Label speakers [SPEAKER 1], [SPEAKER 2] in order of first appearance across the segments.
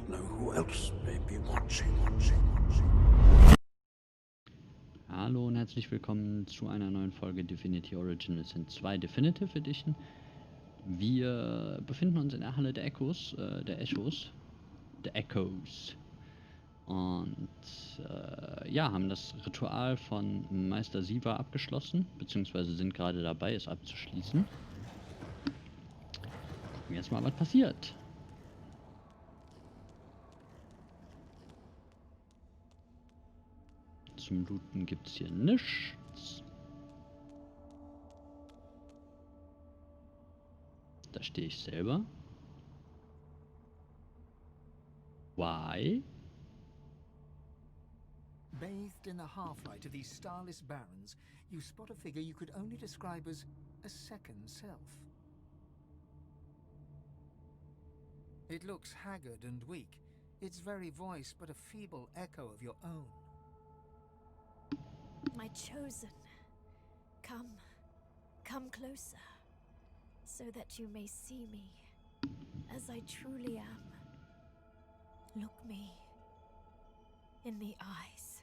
[SPEAKER 1] not know who else may be watching.
[SPEAKER 2] Hallo und herzlich willkommen zu einer neuen Folge Divinity Originals in 2 Definitive Edition. Wir befinden uns in der Halle der Echos, und ja, haben das Ritual von Meister Siva abgeschlossen, beziehungsweise sind gerade dabei, es abzuschließen. Gucken wir jetzt mal, was passiert. Zum Looten gibt es hier nichts. Da stehe ich selber. Why?
[SPEAKER 3] Bathed in the half-light of these starless barrens, you spot a figure you could only describe as a second self. It looks haggard and weak, its very voice but a feeble echo of your own.
[SPEAKER 4] My chosen, come closer, so that you may see me as I truly am. Look me in the eyes.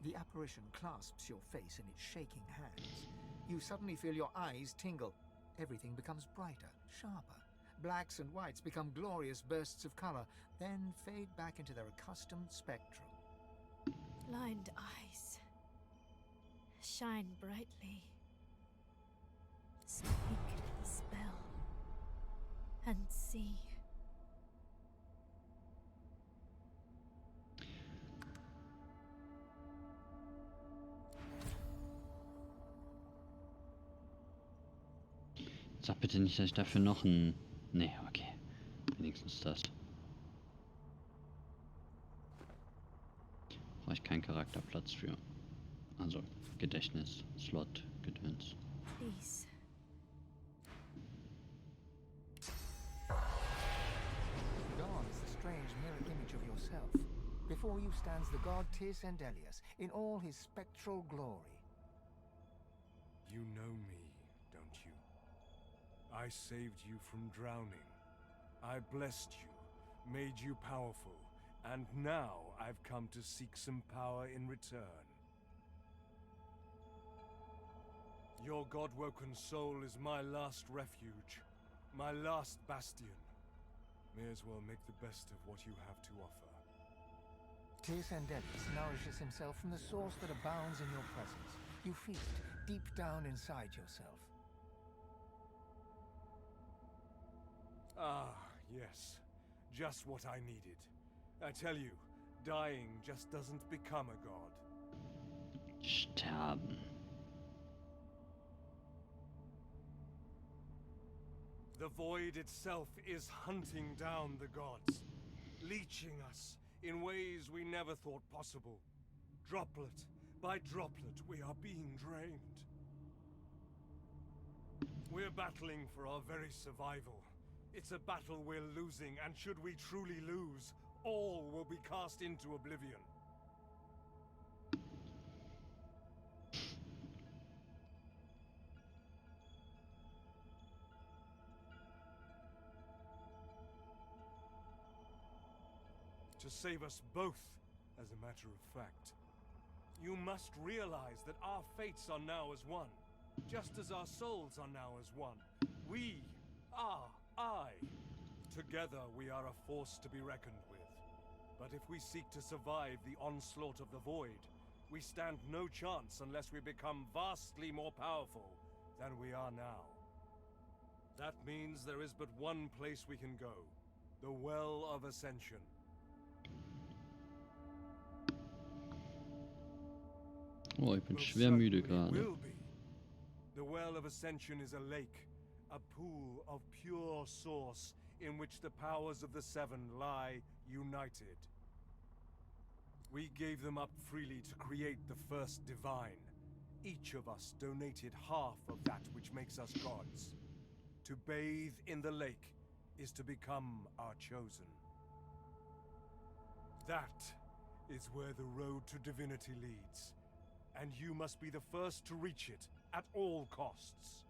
[SPEAKER 3] The apparition clasps your face in its shaking hands. You suddenly feel your eyes tingle. Everything becomes brighter, sharper. Blacks and whites become glorious bursts of color, then fade back into their accustomed spectrum.
[SPEAKER 4] Blind eyes, shine brightly. Speak the spell and see.
[SPEAKER 2] Sag bitte nicht, dass ich dafür noch ein... Nee, okay. Wenigstens das. Brauche ich keinen Charakterplatz für. Also, Gedächtnis, Slot, Gedöns.
[SPEAKER 4] Please.
[SPEAKER 3] Dawn is the strange mirror image of yourself. Before you stands the god Tyrsendelius in all his spectral glory.
[SPEAKER 5] You know me, don't you? I saved you from drowning. I blessed you, made you powerful, and now I've come to seek some power in return. Your god-woken soul is my last refuge, my last bastion. May as well make the best of what you have to offer.
[SPEAKER 3] Tyrsendelius nourishes himself from the source that abounds in your presence. You feast deep down inside yourself.
[SPEAKER 5] Ah, yes. Just what I needed. I tell you, dying just doesn't become a god.
[SPEAKER 2] Sterben.
[SPEAKER 5] The void itself is hunting down the gods, leeching us in ways we never thought possible. Droplet by droplet, we are being drained. We're battling for our very survival. It's a battle we're losing, and should we truly lose, all will be cast into oblivion. To save us both, as a matter of fact. You must realize that our fates are now as one, just as our souls are now as one. We are I. Together we are a force to be reckoned with. But if we seek to survive the onslaught of the void, we stand no chance unless we become vastly more powerful than we are now. That means there is but one place we can go, the Well of Ascension.
[SPEAKER 2] Oh, ich bin schwer müde gerade.
[SPEAKER 5] The Well of Ascension is a lake, a pool of pure source in which the powers of the Seven lie united. We gave them up freely to create the first divine. Each of us donated half of that which makes us gods. To bathe in the lake is to become our chosen. That is where the road to divinity leads, and you must be the first to reach it at all costs.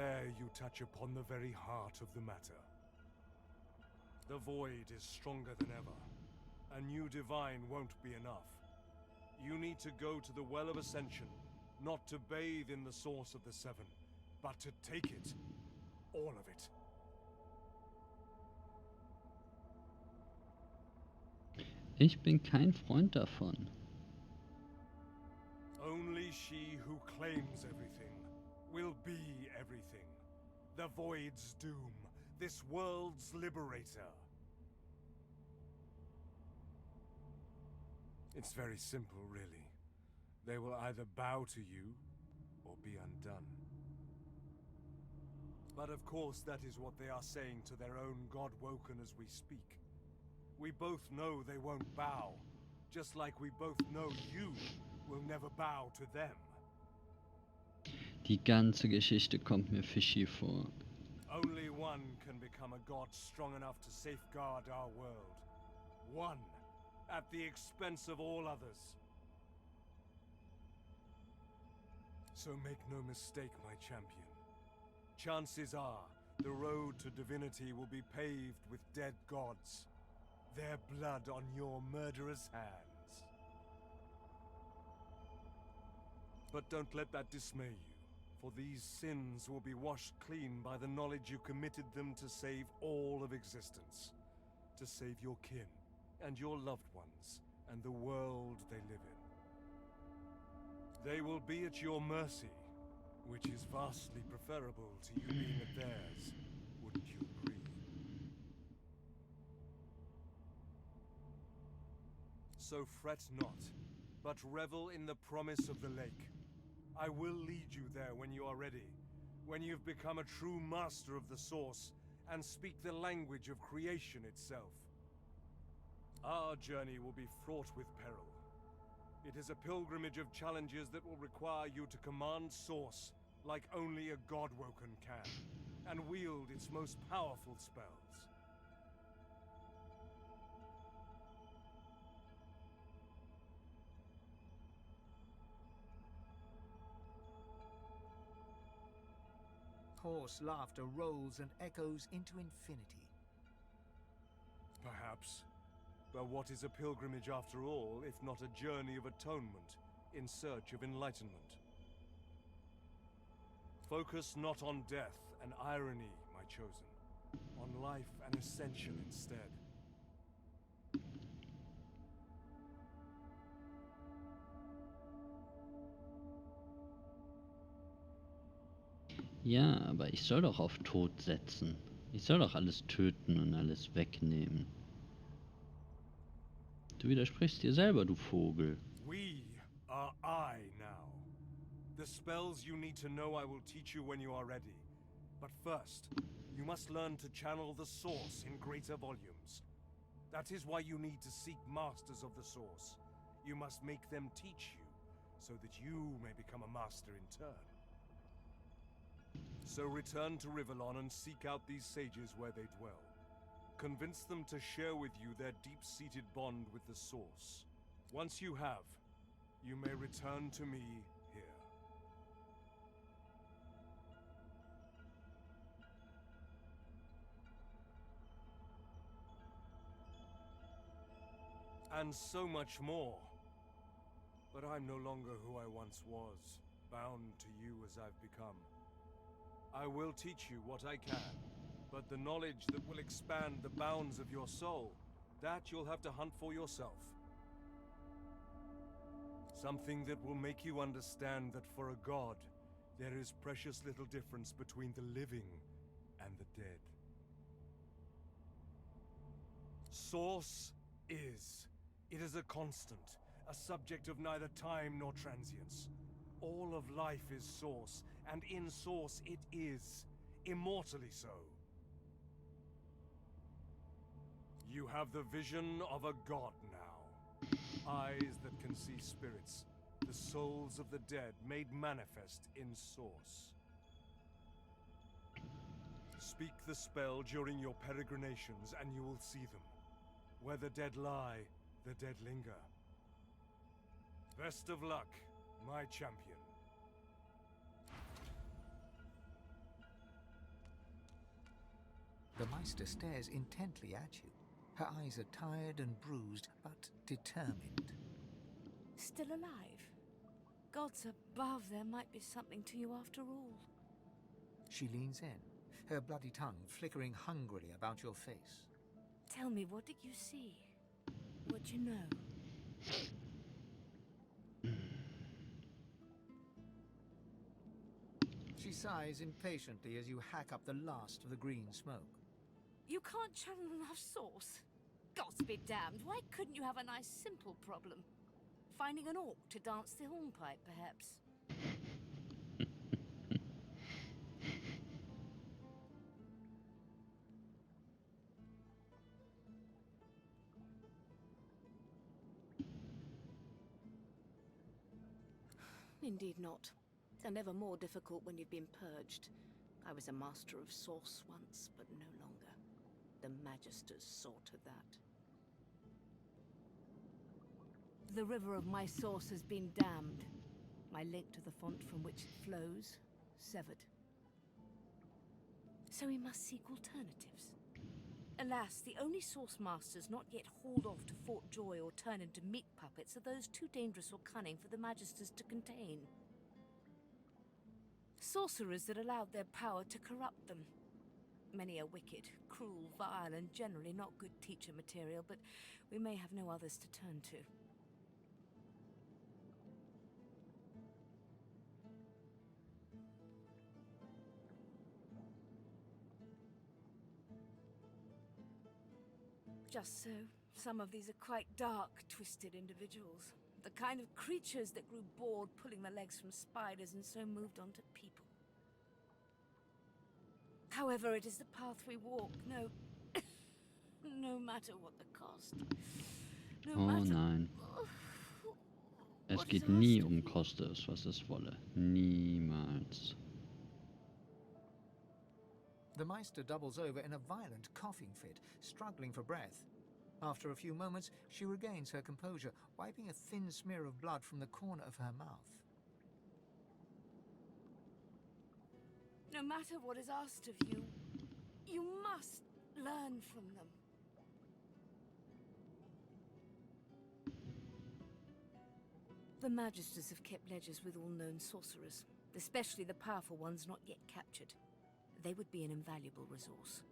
[SPEAKER 5] There you touch upon the very heart of the matter. The void is stronger than ever. A new divine won't be enough. You need to go to the Well of Ascension, not to bathe in the source of the Seven, but to take it. All of it.
[SPEAKER 2] Ich bin kein Freund davon.
[SPEAKER 5] Only she who claims everything will be everything. The Void's doom, this world's liberator. It's very simple, really. They will either bow to you, or be undone. But of course that is what they are saying to their own God-woken as we speak. We both know they won't bow, just like we both know you will never bow to them.
[SPEAKER 2] Die ganze Geschichte kommt mir fishy vor.
[SPEAKER 5] Only one can become a god strong enough to safeguard our world. One, at the expense of all others. So make no mistake, my champion. Chances are, the road to divinity will be paved with dead gods. Their blood on your murderous hands. But don't let that dismay you, for these sins will be washed clean by the knowledge you committed them to save all of existence. To save your kin, and your loved ones, and the world they live in. They will be at your mercy, which is vastly preferable to you being at theirs, wouldn't you agree? So fret not, but revel in the promise of the lake. I will lead you there when you are ready, when you've become a true master of the source, and speak the language of creation itself. Our journey will be fraught with peril. It is a pilgrimage of challenges that will require you to command Source like only a God-woken can, and wield its most powerful spells.
[SPEAKER 3] Hoarse laughter rolls and echoes into infinity.
[SPEAKER 5] Perhaps. But what is a pilgrimage after all, if not a journey of atonement, in search of enlightenment? Focus not on death and irony, my chosen. On life and ascension instead.
[SPEAKER 2] Ja, aber ich soll doch auf Tod setzen. Ich soll doch alles töten und alles wegnehmen. Du widersprichst dir selber, du Vogel.
[SPEAKER 5] We are I now. The spells you need to know I will teach you when you are ready. But first, you must learn to channel the Source in greater volumes. That is why you need to seek masters of the Source. You must make them teach you, so that you may become a master in turn. So return to Rivellon and seek out these sages where they dwell. Convince them to share with you their deep-seated bond with the Source. Once you have, you may return to me here. And so much more. But I'm no longer who I once was, bound to you as I've become. I will teach you what I can, but the knowledge that will expand the bounds of your soul, that you'll have to hunt for yourself. Something that will make you understand that for a god, there is precious little difference between the living and the dead. Source is. It is a constant, a subject of neither time nor transience. All of life is Source, and in Source it is, immortally so. You have the vision of a god now. Eyes that can see spirits, the souls of the dead made manifest in Source. Speak the spell during your peregrinations and you will see them. Where the dead lie, the dead linger. Best of luck, my champion.
[SPEAKER 3] The Meister stares intently at you. Her eyes are tired and bruised, but determined.
[SPEAKER 6] Still alive? Gods above, there might be something to you after all.
[SPEAKER 3] She leans in, her bloody tongue flickering hungrily about your face.
[SPEAKER 6] Tell me, what did you see? What you know?
[SPEAKER 3] She sighs impatiently as you hack up the last of the green smoke.
[SPEAKER 6] You can't channel enough sauce? Gods be damned, why couldn't you have a nice simple problem? Finding an orc to dance the hornpipe, perhaps? Indeed not. And ever more difficult when you've been purged. I was a master of sauce once, but no longer. The Magisters saw to that. The river of my source has been dammed. My link to the font from which it flows, severed. So we must seek alternatives. Alas, the only source masters not yet hauled off to Fort Joy or turned into meat puppets are those too dangerous or cunning for the Magisters to contain. Sorcerers that allowed their power to corrupt them. Many are wicked, cruel, vile, and generally not good teacher material, but we may have no others to turn to. Just so, some of these are quite dark, twisted individuals. The kind of creatures that grew bored pulling the legs from spiders and so moved on to people. However, it is the path we walk, no matter what the cost. No
[SPEAKER 2] Oh
[SPEAKER 6] matter...
[SPEAKER 2] nein. Es
[SPEAKER 6] What
[SPEAKER 2] geht
[SPEAKER 6] is
[SPEAKER 2] nie
[SPEAKER 6] asked of you?
[SPEAKER 2] koste es, was es wolle. Niemals.
[SPEAKER 3] The Meister doubles over in a violent coughing fit, struggling for breath. After a few moments, she regains her composure, wiping a thin smear of blood from the corner of her mouth.
[SPEAKER 6] No matter what is asked of you, you must learn from them. The Magisters have kept ledgers with all known sorcerers, especially the powerful ones not yet captured. They would be an invaluable resource.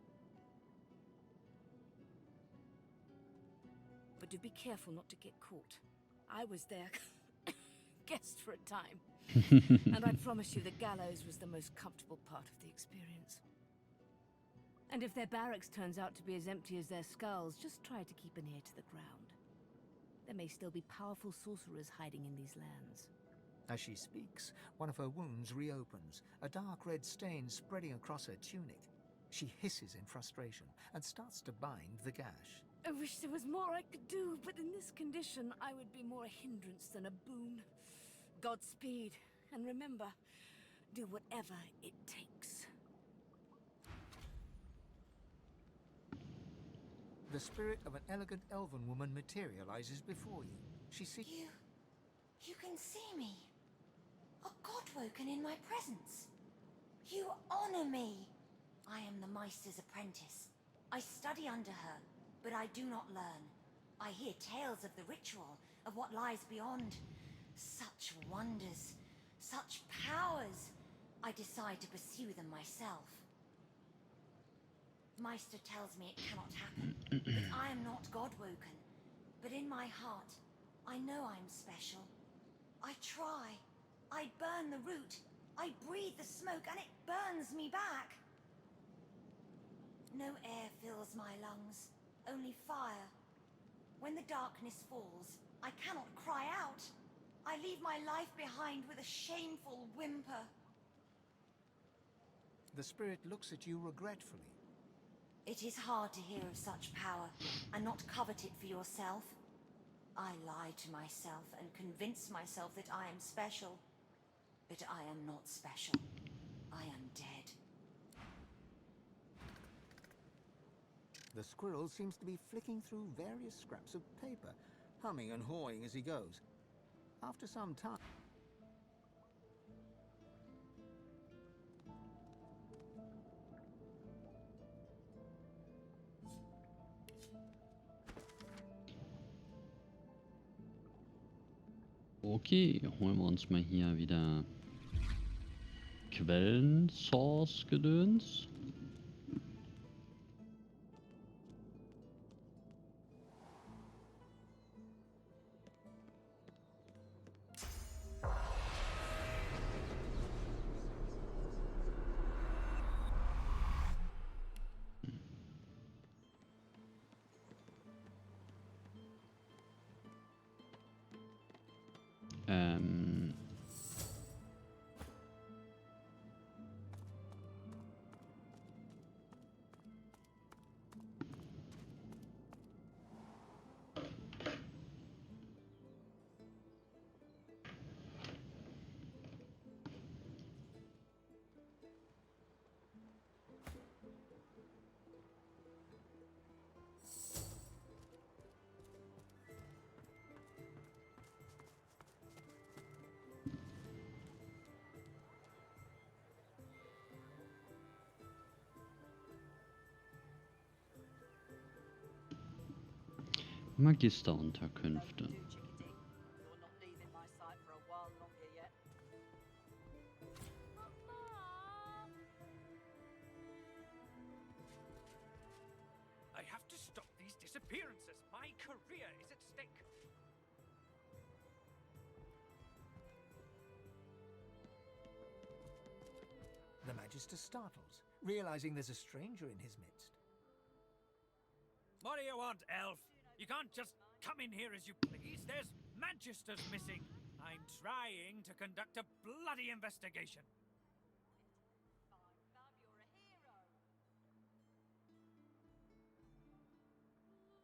[SPEAKER 6] But do be careful not to get caught. I was their guest for a time. And I promise you the gallows was the most comfortable part of the experience. And if their barracks turns out to be as empty as their skulls, just try to keep an ear to the ground. There may still be powerful sorcerers hiding in these lands.
[SPEAKER 3] As she speaks, one of her wounds reopens, a dark red stain spreading across her tunic. She hisses in frustration and starts to bind the gash.
[SPEAKER 6] I wish there was more I could do, but in this condition, I would be more a hindrance than a boon. Godspeed, and remember, do whatever it takes.
[SPEAKER 3] The spirit of an elegant elven woman materializes before you. She sees...
[SPEAKER 7] You can see me. A god woken in my presence. You honor me. I am the Meister's apprentice. I study under her, but I do not learn. I hear tales of the ritual, of what lies beyond. Such wonders, such powers. I decide to pursue them myself. Meister tells me it cannot happen, that I am not god-woken. But in my heart, I know I'm special. I try. I burn the root. I breathe the smoke and it burns me back. No air fills my lungs, only fire. When the darkness falls, I cannot cry out. I leave my life behind with a shameful whimper.
[SPEAKER 3] The spirit looks at you regretfully.
[SPEAKER 7] It is hard to hear of such power and not covet it for yourself. I lie to myself and convince myself that I am special. But I am not special. I am dead.
[SPEAKER 3] The squirrel seems to be flicking through various scraps of paper, humming and hawing as he goes. After some time...
[SPEAKER 2] Okay, holen wir uns mal hier wieder Quellen-Source-Gedöns. Ähm... Magisterunterkünfte.
[SPEAKER 8] I have to stop these disappearances. My career is at stake.
[SPEAKER 3] The Magister startles, realizing there's a stranger in his midst.
[SPEAKER 8] What do you want, Elf? You can't just come in here as you please. There's Magisters missing. I'm trying to conduct a bloody investigation.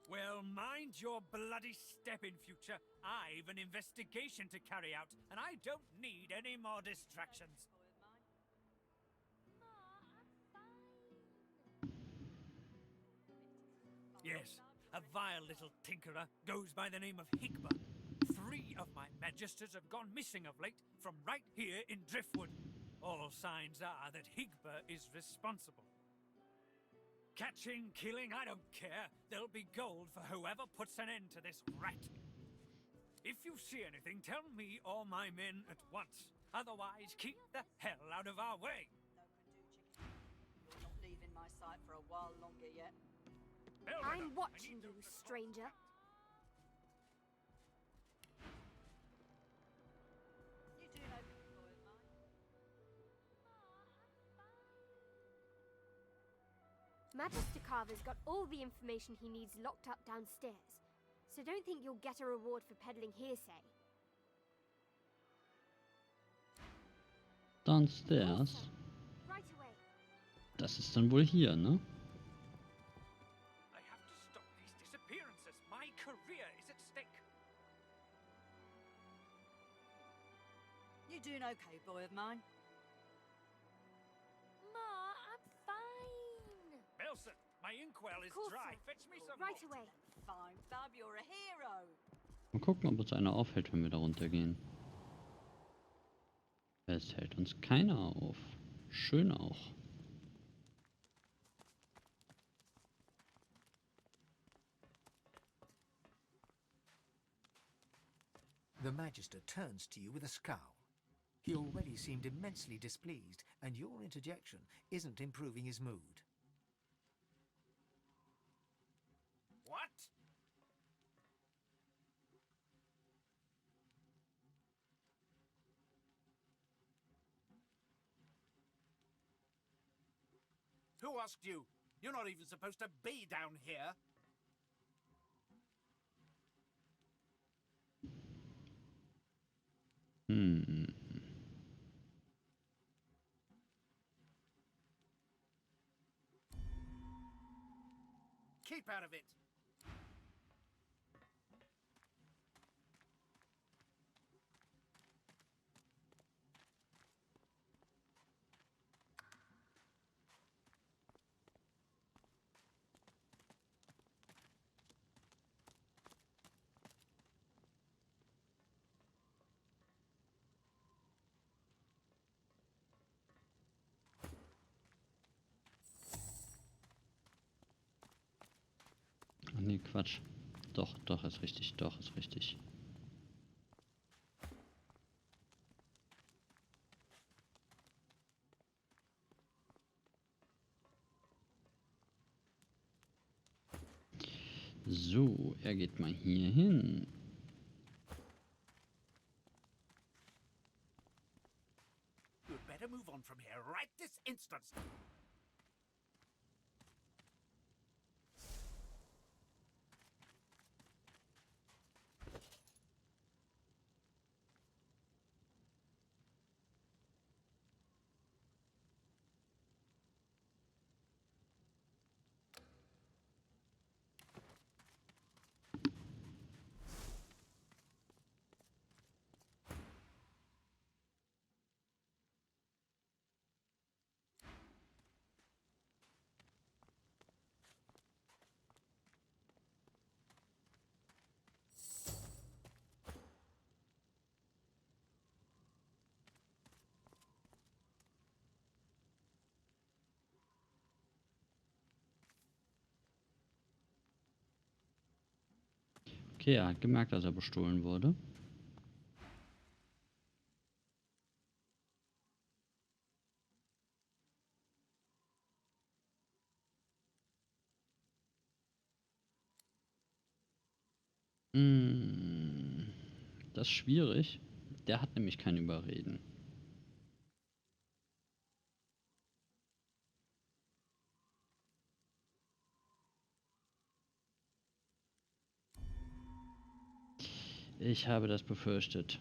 [SPEAKER 8] Well, mind your bloody step in future. I've an investigation to carry out, and I don't need any more distractions. Yes, a vile little tinkerer goes by the name of Higba. 3 of my Magisters have gone missing of late from right here in Driftwood. All signs are that Higba is responsible. Catching, killing, I don't care. There'll be gold for whoever puts an end to this rat. If you see anything, tell me or my men at once. Otherwise, keep the hell out of our way.
[SPEAKER 6] You're not leaving my sight for a while longer yet.
[SPEAKER 9] I'm watching you, stranger.
[SPEAKER 6] You do know boy of mine.
[SPEAKER 9] Magister Carver's got all the information he needs locked up downstairs, so don't think you'll get a reward for peddling hearsay.
[SPEAKER 2] Downstairs?
[SPEAKER 9] Right away.
[SPEAKER 2] Das ist dann wohl hier, ne?
[SPEAKER 8] I have to stop these disappearances. My career is at stake.
[SPEAKER 6] You doing okay, boy of mine?
[SPEAKER 9] Ma, I'm fine.
[SPEAKER 8] Belson, my inkwell is
[SPEAKER 9] Corsair.
[SPEAKER 8] dry. Fetch me some
[SPEAKER 9] Right
[SPEAKER 8] water.
[SPEAKER 9] away.
[SPEAKER 6] Fine, Fab, you're a hero.
[SPEAKER 2] Mal gucken, ob uns einer aufhält, wenn wir da runtergehen. Es hält uns keiner auf. Schön auch.
[SPEAKER 3] The Magister turns to you with a scowl. He already seemed immensely displeased, and your interjection isn't improving his mood.
[SPEAKER 8] What?
[SPEAKER 10] Who asked you? You're not even supposed to be down here. Keep out of it.
[SPEAKER 2] Ach nee, Quatsch. Doch, ist richtig, doch, ist richtig. So, er geht mal hier hin.
[SPEAKER 10] You'd better move on from here right this instant.
[SPEAKER 2] Okay, er hat gemerkt, dass er bestohlen wurde. Das ist schwierig. Der hat nämlich kein Überreden. Ich habe das befürchtet.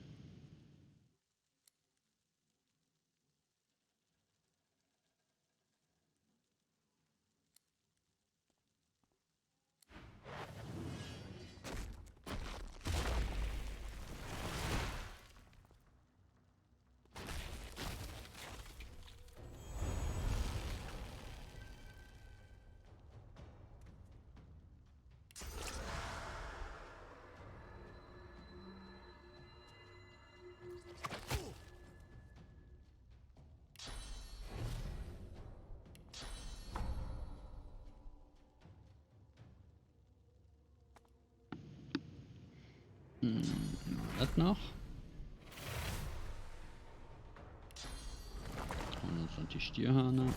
[SPEAKER 2] Das noch? Und das sind die Stierhörner.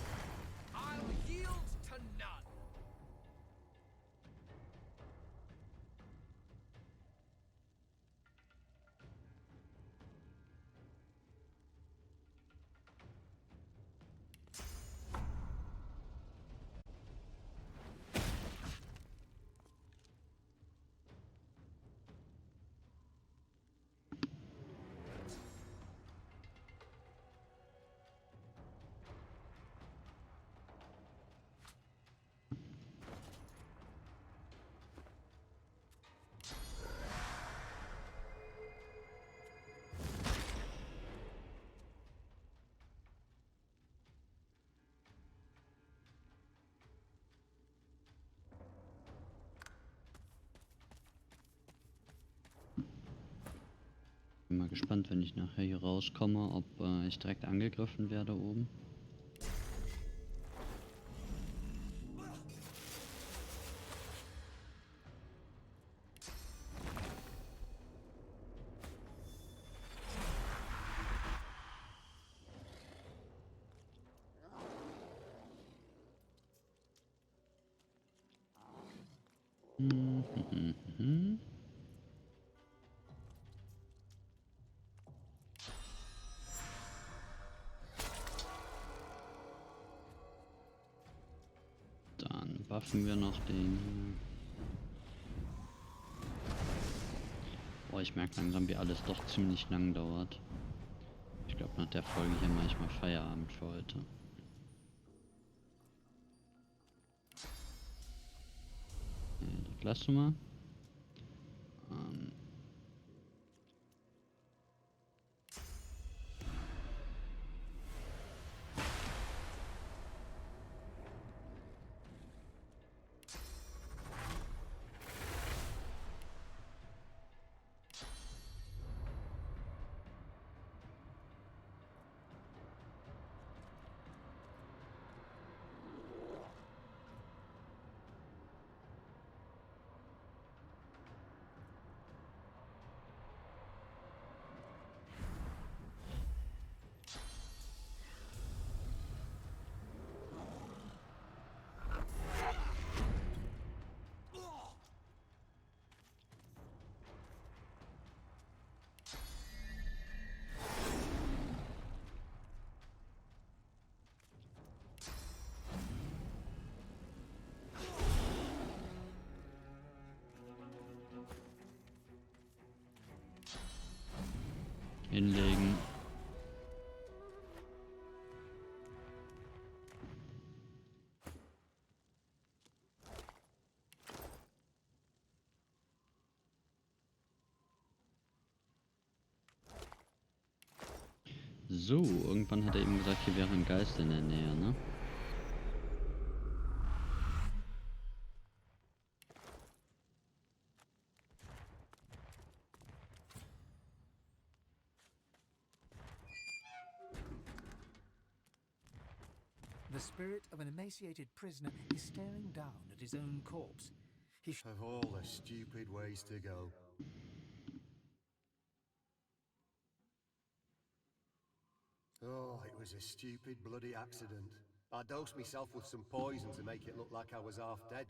[SPEAKER 8] I'll yield to none.
[SPEAKER 2] Bin mal gespannt, wenn ich nachher hier rauskomme, ob ich direkt angegriffen werde oben. Dann buffen wir noch den. Boah, ich merke langsam, wie alles doch ziemlich lang dauert. Ich glaube, nach der Folge hier mache ich mal Feierabend für heute. Das lassen wir mal. Hinlegen. So, irgendwann hat er eben gesagt, hier wäre ein Geist in der Nähe, ne?
[SPEAKER 3] The spirit of an emaciated prisoner is staring down at his own corpse. He
[SPEAKER 11] Of all the stupid ways to go. Oh, it was a stupid bloody accident. I dosed myself with some poison to make it look like I was half dead.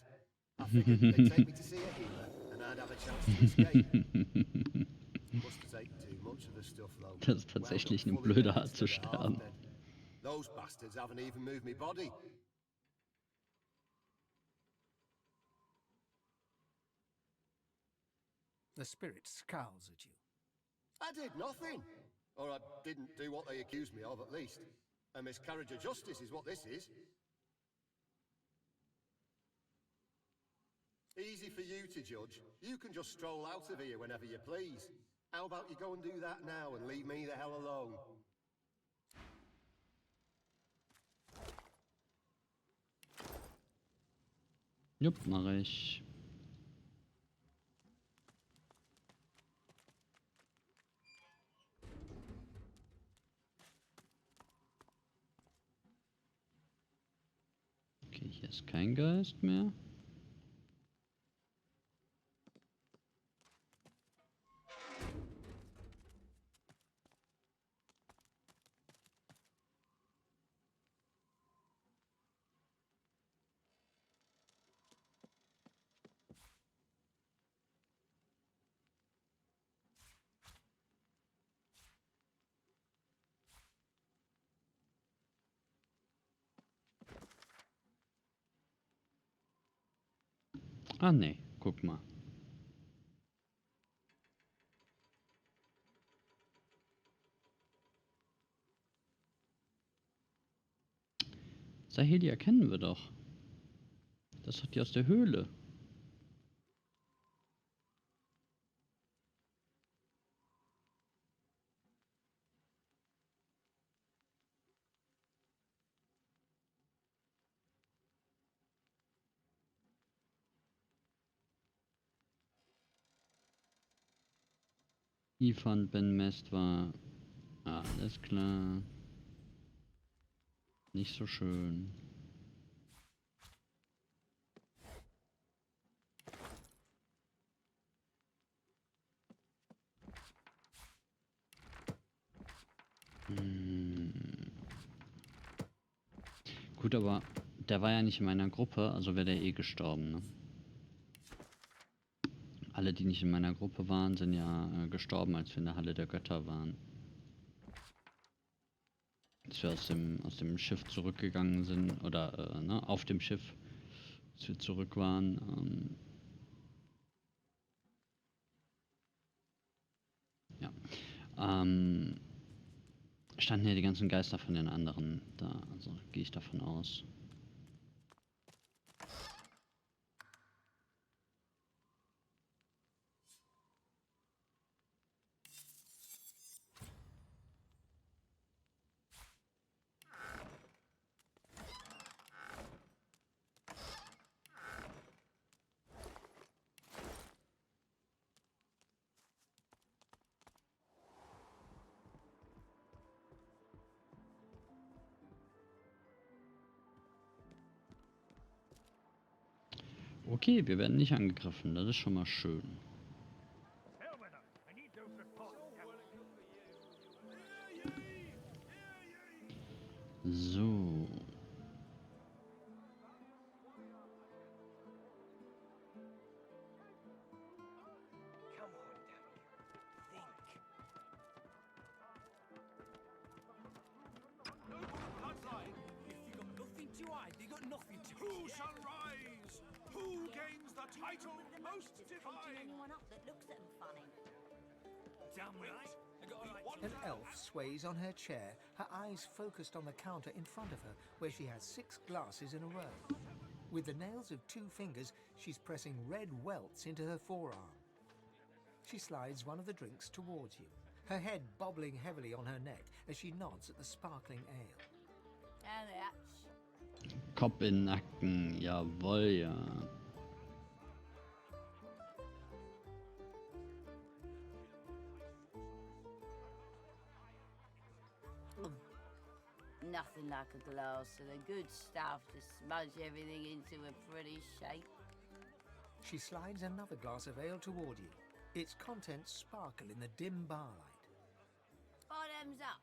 [SPEAKER 11] I figured they'd take me to see a healer and I'd have a chance to escape. Must have taken too much of the stuff though.
[SPEAKER 2] Das ist tatsächlich eine blöde Art zu sterben.
[SPEAKER 11] Those bastards haven't even moved me body.
[SPEAKER 3] The spirit scowls at you.
[SPEAKER 11] I did nothing. Or I didn't do what they accused me of, at least. A miscarriage of justice is what this is. Easy for you to judge. You can just stroll out of here whenever you please. How about you go and do that now and leave me the hell alone?
[SPEAKER 2] Jupp, mache ich. Okay, hier ist kein Geist mehr. Ah ne, guck mal. Sahel, die erkennen wir doch. Das ist doch die aus der Höhle. Ifan Ben Mest war alles klar. Nicht so schön. Gut, aber der war ja nicht in meiner Gruppe, also wäre der eh gestorben, ne? Alle, die nicht in meiner Gruppe waren, sind ja gestorben, als wir in der Halle der Götter waren. Als wir aus dem Schiff zurückgegangen sind, oder ne, auf dem Schiff, als wir zurück waren. Ja. Standen ja die ganzen Geister von den anderen da, also gehe ich davon aus. Okay, wir werden nicht angegriffen, das ist schon mal schön. So.
[SPEAKER 10] Who shall rise? Who gains the title most divine?
[SPEAKER 7] Anyone up that looks at them funny?
[SPEAKER 8] Damn right. I got a right
[SPEAKER 3] An elf sways on her chair, her eyes focused on the counter in front of her, where she has 6 glasses in a row. With the nails of 2 fingers, she's pressing red welts into her forearm. She slides one of the drinks towards you, her head bobbling heavily on her neck as she nods at the sparkling ale.
[SPEAKER 6] And that's
[SPEAKER 2] Kopf in den Nacken, jawohl, ja.
[SPEAKER 6] nothing like a glass of the good stuff to smudge everything into a pretty shape.
[SPEAKER 3] She slides another glass of ale toward you. Its contents sparkle in the dim barlight.
[SPEAKER 6] Bottoms up.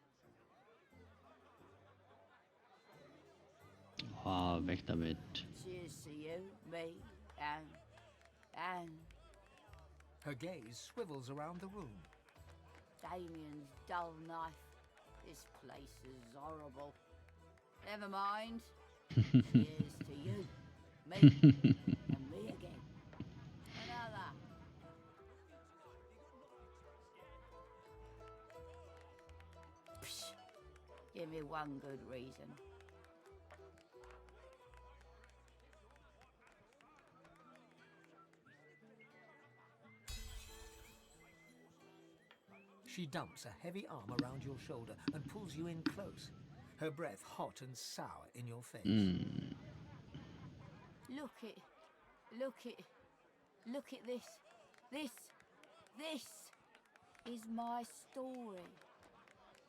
[SPEAKER 2] Oh, weg damit.
[SPEAKER 6] Cheers to you, me, and...
[SPEAKER 3] Her gaze swivels around the room.
[SPEAKER 6] Damien's dull knife. This place is horrible. Never mind. Cheers to you, me, and me again. Another. Psh, give me one good reason.
[SPEAKER 3] She dumps a heavy arm around your shoulder and pulls you in close, her breath hot and sour in your face.
[SPEAKER 6] Look at this. This is my story.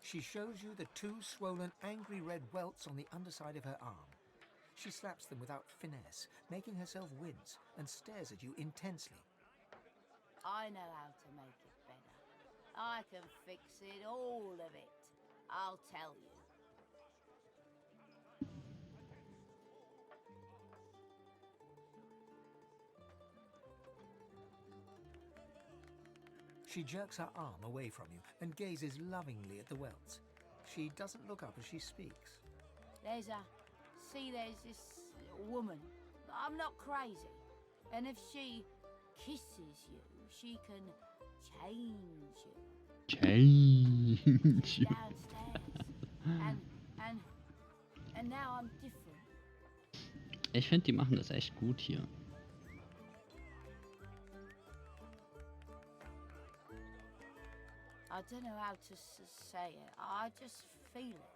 [SPEAKER 3] She shows you the 2 swollen, angry red welts on the underside of her arm. She slaps them without finesse, making herself wince, and stares at you intensely.
[SPEAKER 6] I know how to make it better. I can fix it, all of it. I'll tell you.
[SPEAKER 3] She jerks her arm away from you and gazes lovingly at the welts. She doesn't look up as she speaks.
[SPEAKER 6] There's this woman. I'm not crazy. And if she kisses you, she can change you.
[SPEAKER 2] Change.
[SPEAKER 6] Downstairs. And now I'm different.
[SPEAKER 2] Ich finde, die machen das echt gut hier.
[SPEAKER 6] I don't know how to say it. I just feel it.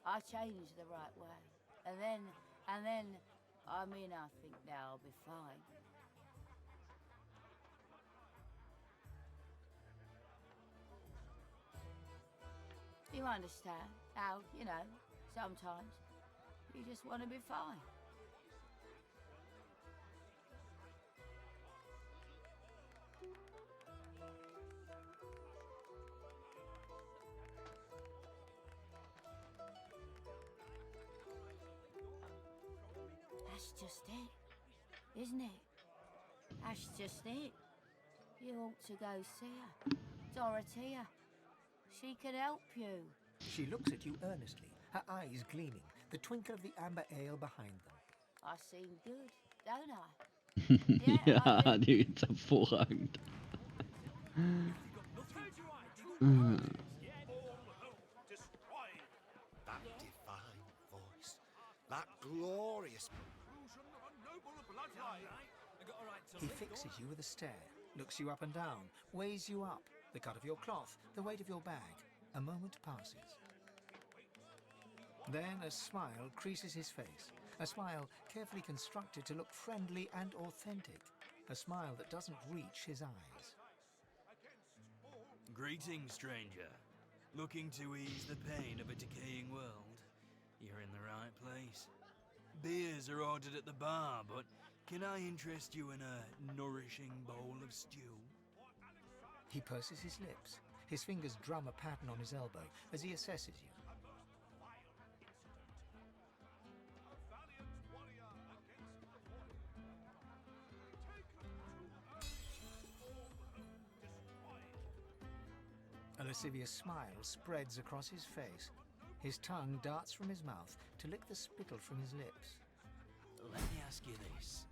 [SPEAKER 6] I changed the right way. And then, I think now I'll be fine. You understand how, sometimes you just want to be fine. That's just it, isn't it? That's just it. You ought to go see her. Dorothea. She can help you.
[SPEAKER 3] She looks at you earnestly, her eyes gleaming, the twinkle of the amber ale behind them.
[SPEAKER 6] I seem good, don't I?
[SPEAKER 2] Ja, die geht's hervorragend.
[SPEAKER 11] That divine voice, that glorious...
[SPEAKER 3] He fixes you with a stare, looks you up and down, weighs you up, the cut of your cloth, the weight of your bag. A moment passes. Then a smile creases his face, a smile carefully constructed to look friendly and authentic, a smile that doesn't reach his eyes.
[SPEAKER 12] Greetings, stranger. Looking to ease the pain of a decaying world? You're in the right place. Beers are ordered at the bar, but can I interest you in a nourishing bowl of stew?
[SPEAKER 3] He purses his lips. His fingers drum a pattern on his elbow as he assesses you. A lascivious smile spreads across his face. His tongue darts from his mouth to lick the spittle from his lips.
[SPEAKER 12] Let me ask you this.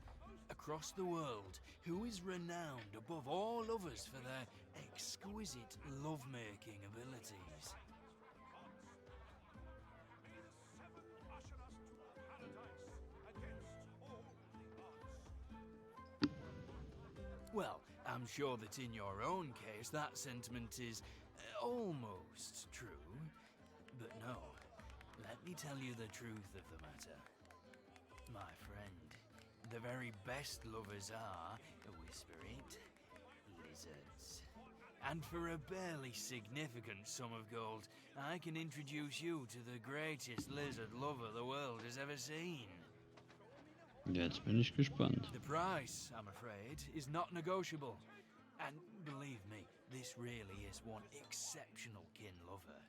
[SPEAKER 12] Across the world, who is renowned above all others for their exquisite lovemaking casualties. Well, I'm sure that in your own case that sentiment is almost true. But no, let me tell you the truth of the matter. My friend, the very best lovers are, whisper it, lizards. And for a barely significant sum of gold, I can introduce you to the greatest lizard lover the world has ever seen.
[SPEAKER 2] Jetzt bin ich gespannt.
[SPEAKER 12] The price, I'm afraid, is not negotiable. And believe me, this really is one exceptional kin lover.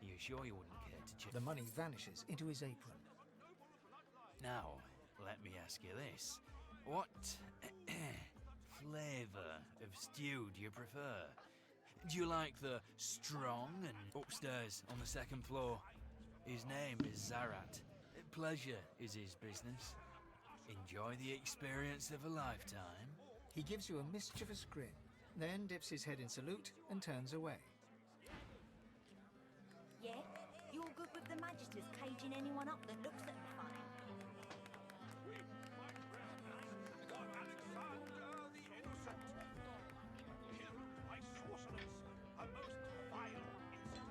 [SPEAKER 12] You sure you wouldn't care to check?
[SPEAKER 3] The money vanishes into his apron.
[SPEAKER 12] Now, let me ask you this. What flavour of stew do you prefer? Do you like the strong and upstairs on the second floor? His name is Zarat. Pleasure is his business. Enjoy the experience of a lifetime.
[SPEAKER 3] He gives you a mischievous grin, then dips his head in salute and turns away.
[SPEAKER 7] Yeah? You're good with the magisters caging anyone up that looks at them funny.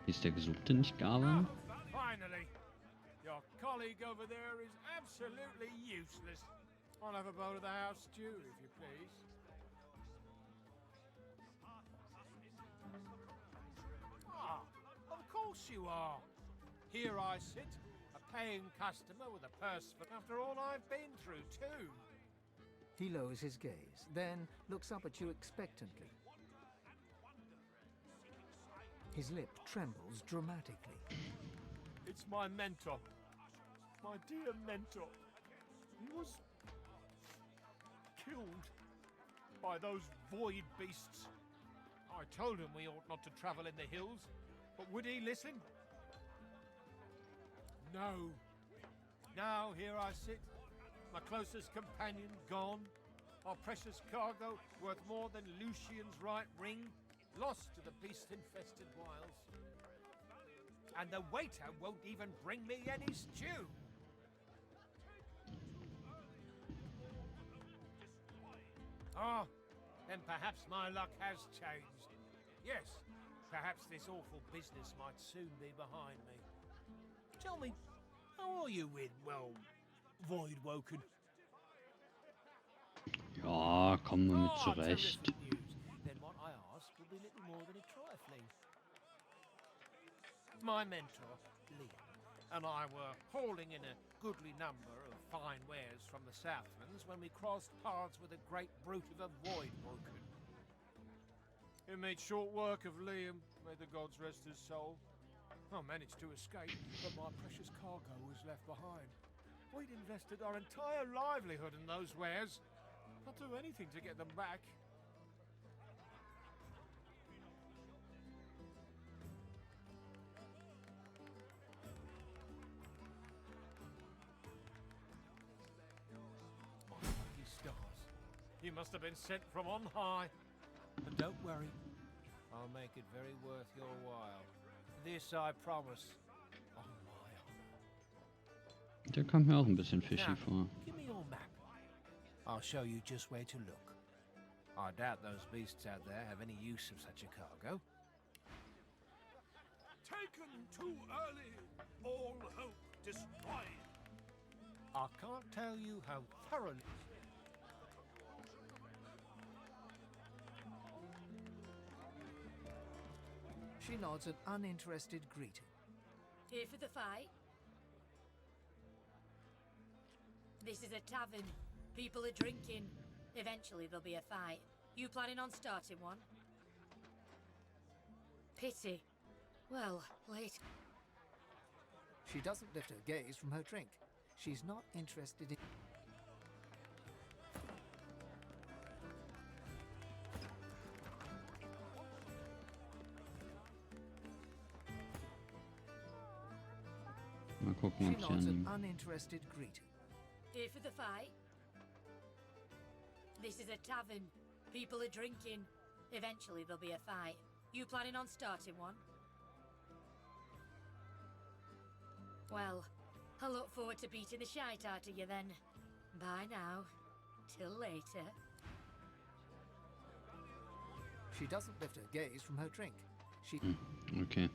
[SPEAKER 2] Ist der Gesuchte nicht Gava?
[SPEAKER 10] Finally! Your colleague over there is absolutely useless. I'll have a bowl of the house stew, if you please. Ah, of course you are. Here I sit, a paying customer with a purse for after all I've been through, too.
[SPEAKER 3] He lowers his gaze, then looks up at you expectantly. His lip trembles dramatically.
[SPEAKER 10] It's my mentor. My dear mentor. He was killed by those void beasts. I told him we ought not to travel in the hills, but would he listen? No. Now here I sit, my closest companion gone, our precious cargo worth more than Lucian's right ring, lost to the beast-infested wilds. And the waiter won't even bring me any stew. Ah, then perhaps my luck has changed. Yes, perhaps this awful business might soon be behind me. Tell me, how are you with, well, Voidwoken?
[SPEAKER 2] Ja, kommen wir mit zurecht.
[SPEAKER 10] Terrific news. Then what I ask will be little more than a trifling. My mentor, Liam, and I were hauling in a goodly number of fine wares from the Southlands when we crossed paths with a great brute of a Voidwoken. It made short work of Liam, may the gods rest his soul. I managed to escape, but my precious cargo was left behind. We'd invested our entire livelihood in those wares. I'll do anything to get them back. My lucky stars. You must have been sent from on high. But don't worry. I'll make it very worth your while. This I promise. On my honor.
[SPEAKER 2] Der kommt mir auch ein bisschen fishy vor.
[SPEAKER 10] Give me your map. I'll show you just where to look. I doubt those beasts out there have any use of such a cargo.
[SPEAKER 5] Taken too early, all hope destroyed.
[SPEAKER 10] I can't tell you how thoroughly...
[SPEAKER 3] She nods an uninterested greeting.
[SPEAKER 6] Here for the fight? This is a tavern. People are drinking. Eventually there'll be a fight. You planning on starting one? Pity. Well, late.
[SPEAKER 3] She doesn't lift her gaze from her drink. She's not interested in...
[SPEAKER 2] Mal gucken,
[SPEAKER 3] She
[SPEAKER 2] ob sie
[SPEAKER 3] nods an
[SPEAKER 2] an
[SPEAKER 3] uninterested greeting.
[SPEAKER 6] Here for the fight? This is a tavern. People are drinking. Eventually there'll be a fight. You planning on starting one? Well, I look forward to beating the shite out of you then. Bye now. Till later.
[SPEAKER 3] She doesn't lift her gaze from her drink. She...
[SPEAKER 2] Okay.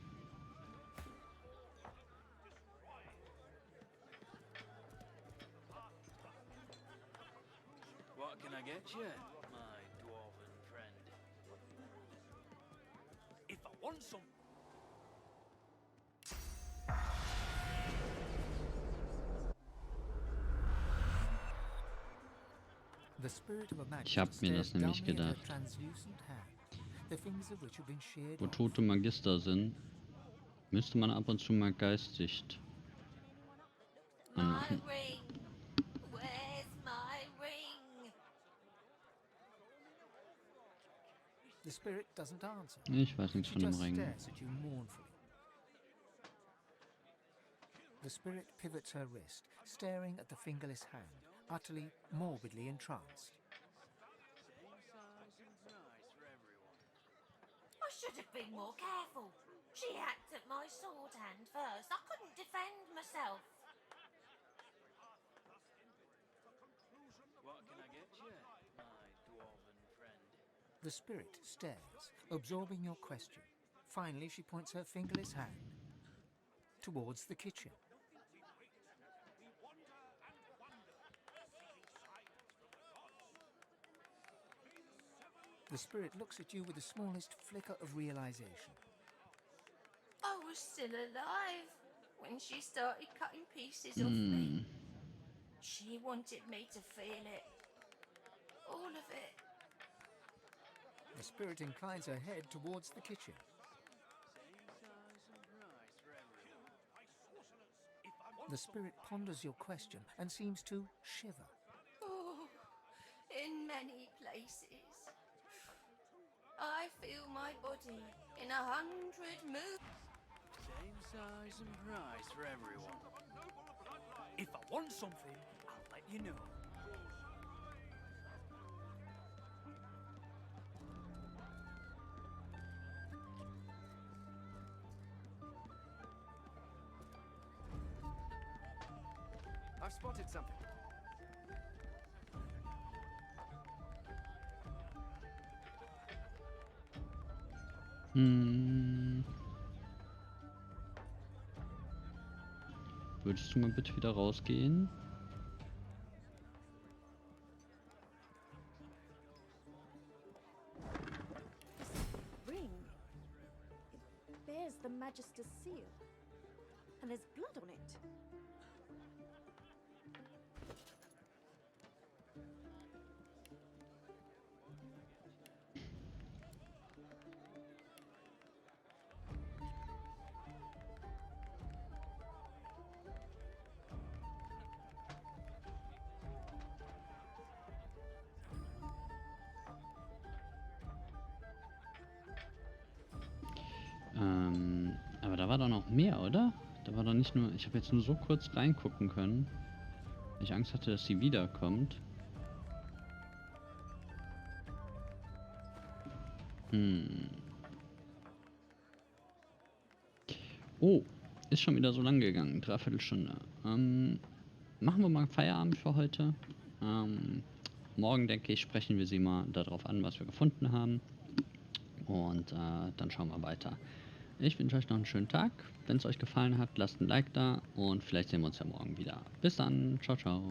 [SPEAKER 12] What can I get you, my dwarven friend?
[SPEAKER 8] If I want some...
[SPEAKER 3] The spirit of a magic
[SPEAKER 2] Ich hab mir das
[SPEAKER 3] stares
[SPEAKER 2] nämlich
[SPEAKER 3] dumbly at her
[SPEAKER 2] gedacht.
[SPEAKER 3] translucent hand, the fingers of which have been sheared
[SPEAKER 2] Wo
[SPEAKER 3] off.
[SPEAKER 2] tote Magister sind, müsste man ab und zu mal Geistsicht
[SPEAKER 7] My
[SPEAKER 2] anmachen.
[SPEAKER 7] ring! Where's my ring?
[SPEAKER 3] The spirit doesn't answer.
[SPEAKER 2] Ich weiß nichts
[SPEAKER 3] She
[SPEAKER 2] von dem
[SPEAKER 3] just
[SPEAKER 2] Ring.
[SPEAKER 3] stares at you mournfully. The spirit pivots her wrist, staring at the fingerless hand, utterly, morbidly entranced.
[SPEAKER 7] I should have been more careful. She hacked at my sword hand first. I couldn't defend myself.
[SPEAKER 12] What can I get you, my dwarven friend?
[SPEAKER 3] The spirit stares, absorbing your question. Finally, she points her fingerless hand towards the kitchen. The spirit looks at you with the smallest flicker of realization.
[SPEAKER 7] I was still alive when she started cutting pieces off me. She wanted me to feel it. All of it.
[SPEAKER 3] The spirit inclines her head towards the kitchen. The spirit ponders your question and seems to shiver.
[SPEAKER 7] Oh, in many places. I feel my body in 100 moves.
[SPEAKER 12] Same size and price for everyone.
[SPEAKER 8] If I want something, I'll let you know.
[SPEAKER 13] I've spotted something.
[SPEAKER 2] Würdest du mal bitte wieder rausgehen?
[SPEAKER 14] Ring. It bears the Magister's seal. And there's blood on it.
[SPEAKER 2] Aber da war doch noch mehr, oder? Da war doch nicht nur... Ich habe jetzt nur so kurz reingucken können, weil ich Angst hatte, dass sie wiederkommt. Oh, ist schon wieder so lang gegangen. 3/4 Stunde. Machen wir mal Feierabend für heute. Morgen, denke ich, sprechen wir sie mal darauf an, was wir gefunden haben. Und dann schauen wir weiter. Ich wünsche euch noch einen schönen Tag. Wenn es euch gefallen hat, lasst ein Like da und vielleicht sehen wir uns ja morgen wieder. Bis dann. Ciao, ciao.